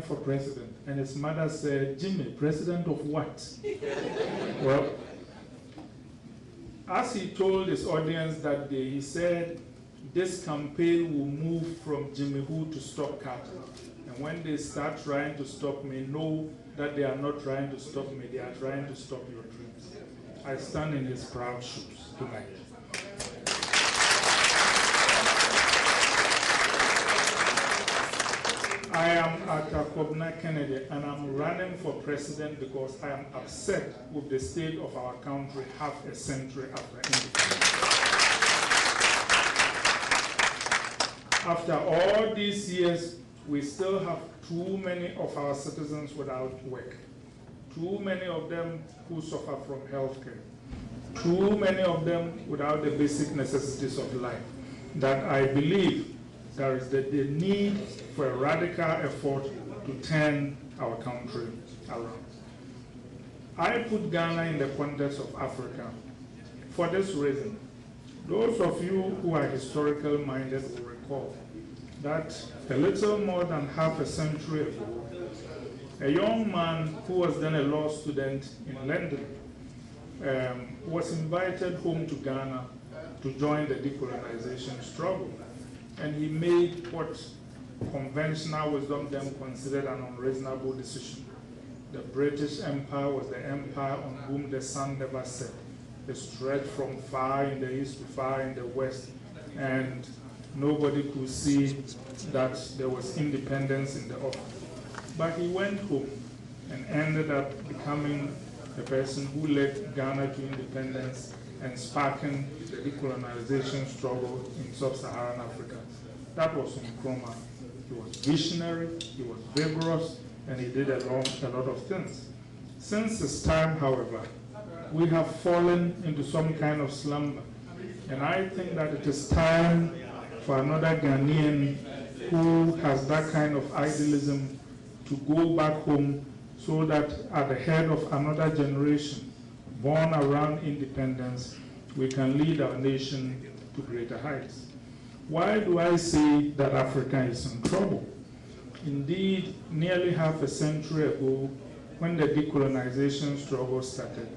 for president, and his mother said, "Jimmy, president of what?" Well, as he told his audience that day, he said, "This campaign will move from Jimmy Who to stop Carter. And when they start trying to stop me, know that they are not trying to stop me, they are trying to stop your dreams." I stand in his proud shoes tonight. I am Akakobna Kennedy, and I'm running for president because I am upset with the state of our country half a century after independence. After all these years, we still have too many of our citizens without work, too many of them who suffer from health care, too many of them without the basic necessities of life, that I believe there is the need for a radical effort to turn our country around. I put Ghana in the context of Africa for this reason. Those of you who are historical minded will recall that a little more than half a century ago, a young man who was then a law student in London was invited home to Ghana to join the decolonization struggle. And he made what conventional wisdom then considered an unreasonable decision. The British Empire was the empire on whom the sun never set. It stretched from far in the east to far in the west, and nobody could see that there was independence in the offing. But he went home and ended up becoming the person who led Ghana to independence and sparking the decolonization struggle in sub-Saharan Africa. That was Nkrumah. He was visionary, he was vigorous, and he did a lot of things. Since his time, however, we have fallen into some kind of slumber. And I think that it is time for another Ghanaian who has that kind of idealism to go back home so that at the head of another generation born around independence, we can lead our nation to greater heights. Why do I say that Africa is in trouble? Indeed, nearly half a century ago, when the decolonization struggle started,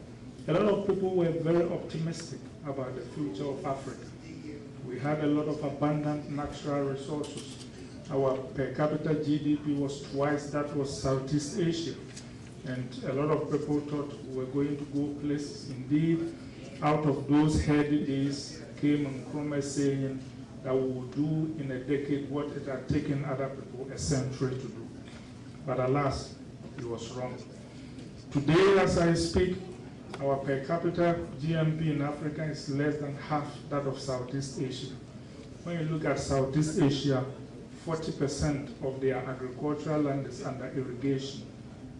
a lot of people were very optimistic about the future of Africa. We had a lot of abundant natural resources. Our per capita GDP was twice that was Southeast Asia. And a lot of people thought we were going to go places. Indeed, out of those heady days came Nkrumah saying that we will do in a decade what it had taken other people a century to do. But alas, he was wrong. Today, as I speak, our per capita GNP in Africa is less than half that of Southeast Asia. When you look at Southeast Asia, 40% of their agricultural land is under irrigation.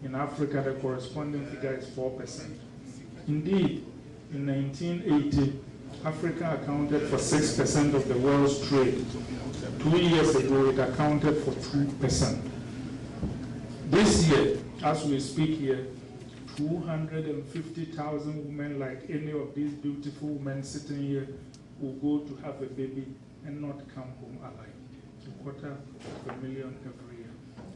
In Africa, the corresponding figure is 4%. Indeed, in 1980, Africa accounted for 6% of the world's trade. 2 years ago, it accounted for 2%. This year, as we speak here, 250,000 women like any of these beautiful women sitting here will go to have a baby and not come home alive. 250,000 every year.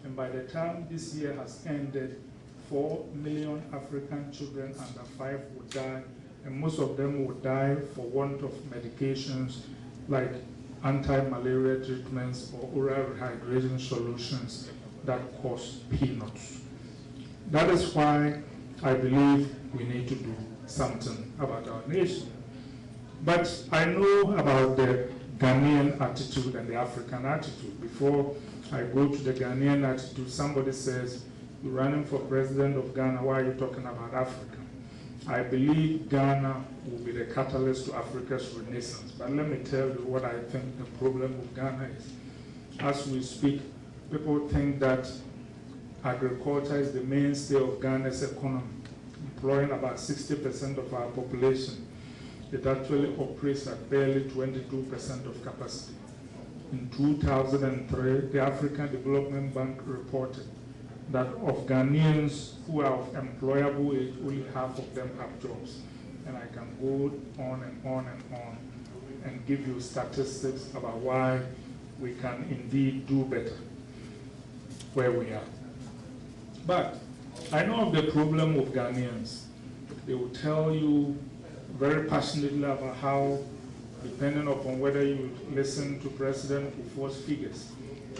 And by the time this year has ended, 4 million African children under 5 will die, and most of them will die for want of medications like anti-malaria treatments or oral rehydration solutions that cost peanuts. That is why I believe we need to do something about our nation. But I know about the Ghanaian attitude and the African attitude. Before I go to the Ghanaian attitude, somebody says, "You're running for president of Ghana, why are you talking about Africa?" I believe Ghana will be the catalyst to Africa's renaissance. But let me tell you what I think the problem with Ghana is. As we speak, people think that agriculture is the mainstay of Ghana's economy, employing about 60% of our population. It actually operates at barely 22% of capacity. In 2003, the African Development Bank reported that of Ghanaians who are of employable age, only half of them have jobs. And I can go on and on and on and give you statistics about why we can indeed do better where we are. But I know of the problem with Ghanaians. They will tell you very passionately about how, depending upon whether you listen to President Kufuor's figures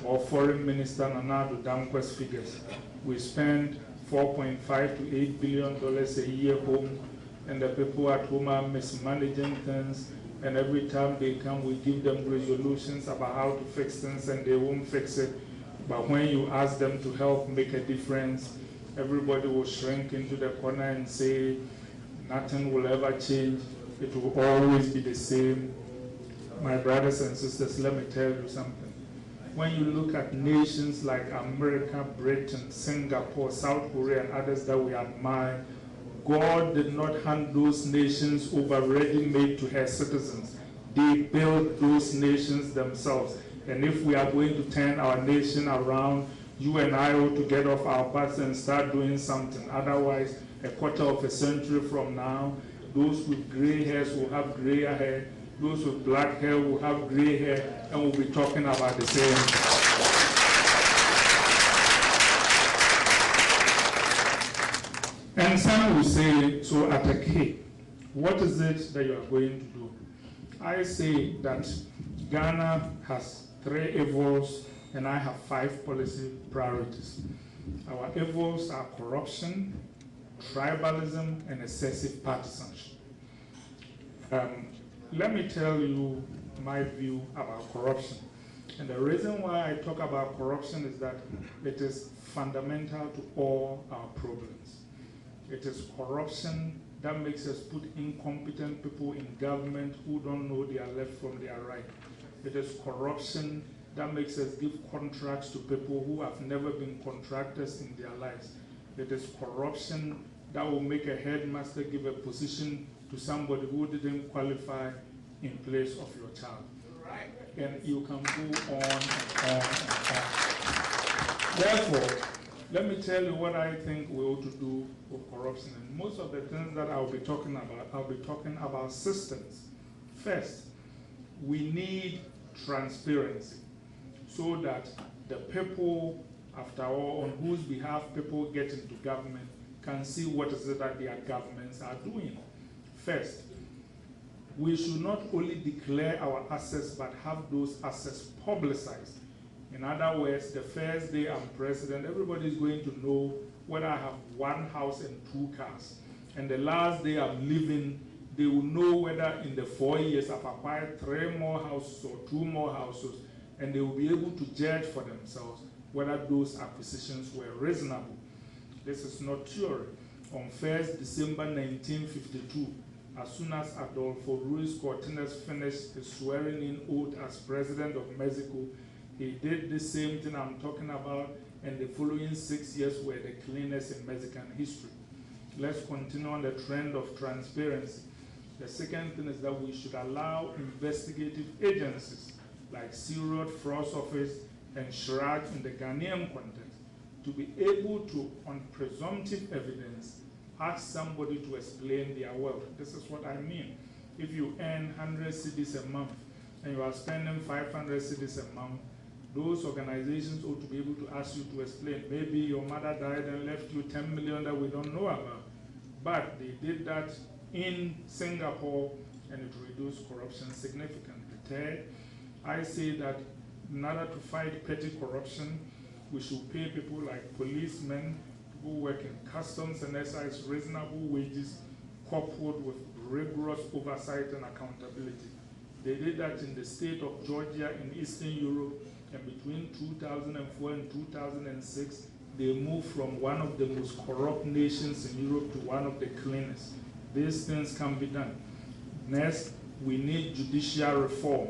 or Foreign Minister Nana Addo Dankwa's figures, we spend $4.5 to $8 billion a year home, and the people at home are mismanaging things, and every time they come, we give them resolutions about how to fix things, and they won't fix it. But when you ask them to help make a difference, everybody will shrink into the corner and say, nothing will ever change. It will always be the same. My brothers and sisters, let me tell you something. When you look at nations like America, Britain, Singapore, South Korea, and others that we admire, God did not hand those nations over ready-made to her citizens. They built those nations themselves. And if we are going to turn our nation around, you and I ought to get off our butts and start doing something. Otherwise, a quarter of a century from now, those with gray hairs will have grayer hair, those with black hair will have gray hair, and we'll be talking about the same. And some will say, so Atake, what is it that you are going to do? I say that Ghana has 3 evils, and I have 5 policy priorities. Our evils are corruption, tribalism, and excessive partisanship. Let me tell you my view about corruption. And the reason why I talk about corruption is that it is fundamental to all our problems. It is corruption that makes us put incompetent people in government who don't know their left from their right. It is corruption that makes us give contracts to people who have never been contractors in their lives. It is corruption that will make a headmaster give a position to somebody who didn't qualify in place of your child. Right. And you can go on and on and on. Therefore, let me tell you what I think we ought to do with corruption. And most of the things that I'll be talking about systems. First, we need transparency so that the people, after all, on whose behalf people get into government, can see what is it that their governments are doing. First, we should not only declare our assets, but have those assets publicized. In other words, the first day I'm president, everybody is going to know whether I have 1 house and 2 cars. And the last day I'm living, they will know whether in the 4 years I've acquired 3 more houses or 2 more houses, and they will be able to judge for themselves whether those acquisitions were reasonable. This is not theory. On 1st December 1952, as soon as Adolfo Ruiz Cortines finished his swearing-in oath as president of Mexico, he did the same thing I'm talking about, and the following 6 years were the cleanest in Mexican history. Let's continue on the trend of transparency. The second thing is that we should allow investigative agencies like Sea-Road, Frost Office, and SHRAG in the Ghanaian context to be able to, on presumptive evidence, ask somebody to explain their wealth. This is what I mean. If you earn 100 cedis a month and you are spending 500 cedis a month, those organizations ought to be able to ask you to explain. Maybe your mother died and left you 10 million that we don't know about. But they did that in Singapore, and it reduced corruption significantly. Third, I say that in order to fight petty corruption, we should pay people like policemen who work in customs and excise reasonable wages, coupled with rigorous oversight and accountability. They did that in the state of Georgia in Eastern Europe, and between 2004 and 2006, they moved from one of the most corrupt nations in Europe to one of the cleanest. These things can be done. Next, we need judicial reform.